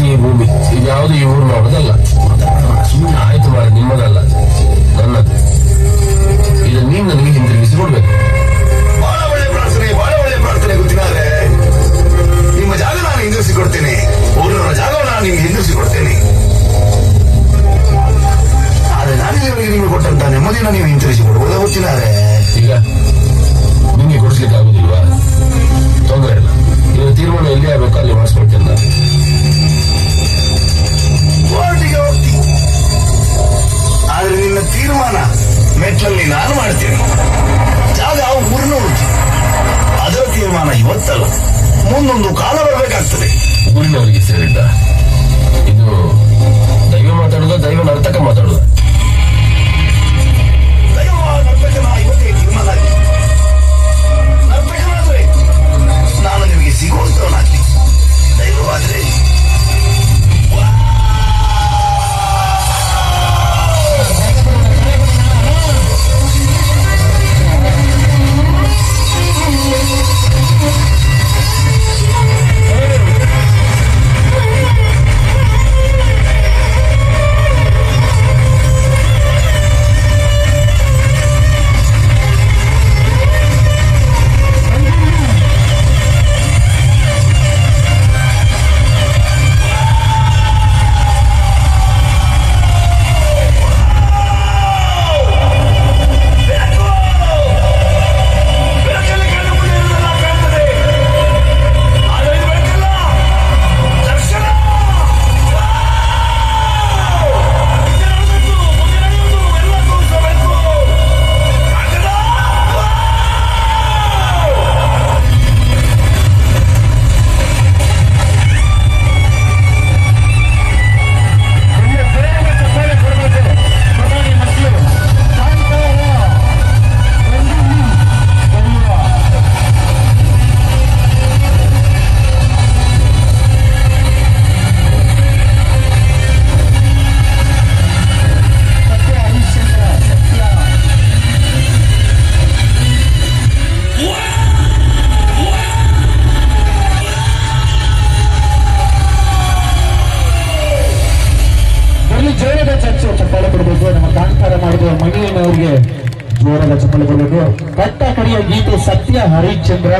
ಈ ಭೂಮಿ ಇದ್ಯಾವುದು ಈ ಊರು ನೋಡೋದಲ್ಲ. ಸುಮ್ಮನೆ ಆಯ್ತು ಮಾಡಿ ನಿಮ್ಮದಲ್ಲ, ನನ್ನದು. ಇದು ನೀನು ನನಗೆ ಹಿಂದಿರುಗಿಸಿ ಕೊಡ್ಬೇಕು. ಬಹಳ ಒಳ್ಳೆ ಪ್ರಾರ್ಥನೆ, ಬಹಳ ಒಳ್ಳೆ ಪ್ರಾರ್ಥನೆ ಗೊತ್ತಿದ್ದಾರೆ. ನಿಮ್ಮ ಜಾಗ ನಾನು ಹಿಂದಿರಿಸಿ ಕೊಡ್ತೇನೆ, ಊರಿನ ಜಾಗವನ್ನು ನಾನು ನಿಮ್ಗೆ ಹಿಂದಿರಿಸಿ ಕೊಡ್ತೇನೆ. ಆದ್ರೆ ನಾನಿಲ್ಲಿವರೆಗೆ ನಿಮಗೆ ಕೊಟ್ಟಂತ ನೆಮ್ಮದಿನ ನೀವು ಹಿಂತಿರಿಸಿ ಕೊಡ್ಬೋದ ಗೊತ್ತಿದ್ದಾರೆ. ಈಗ ನಿಮಗೆ ಕೊಡಿಸ್ಲಿಕ್ಕೆ ಆಗುದಿಲ್ವಾ? ತೊಂದರೆ ಇಲ್ಲ, ನೀವು ತೀರ್ಮಾನ ಎಲ್ಲಿ ಆಗ್ಬೇಕು ಅಲ್ಲಿ ಮಾಡಿಸ್ಕೊಳ್ತೇನೆ ನಾನು. ಕೋರ್ಟಿಗೆ ಹೋಗ್ತೀನಿ, ಆದ್ರೆ ನಿನ್ನ ತೀರ್ಮಾನ ಮೆಟ್ಲಲ್ಲಿ ನಾನು ಮಾಡ್ತೇನೆ. ಜಾಗ ಊರಿನ ಹುಡುಕಿ, ಅದರ ತೀರ್ಮಾನ ಇವತ್ತಲ್ಲ, ಮುಂದೊಂದು ಕಾಲ ಬರಬೇಕಾಗ್ತದೆ. ಊರಿನವರಿಗೆ ಸೇರಿದ್ದ ಇದು ದೈವ ಮಾತಾಡುದ, ದೈವ ನರ್ತಕ ಮಾತಾಡುದ? ದೈವ ನರ್ತಕನ ಇವತ್ತೇ ತೀರ್ಮಾನ ಆಗಿ, ನರ್ತಕನಾದ್ರೆ ನಾನು ನಿಮಗೆ ಸಿಗುವಂತವನಾಗ್ಲಿ, ದೈವವಾದ್ರೆ ಚಪ್ಪಾಳೆ ಕೊಡಬೇಕು. ನಮ್ಮ ಕಾಂತಾರ ಮಾಡಿದ ಮಣಿಯಣ್ಣವರಿಗೆ ಜೋರಾದ ಚಪ್ಪಾಳೆ ಕೊಡಬೇಕು. ಕಟ್ಟ ಕಡೆಯ ಗೀತೆ ಸತ್ಯ ಹರಿಶ್ಚಂದ್ರ.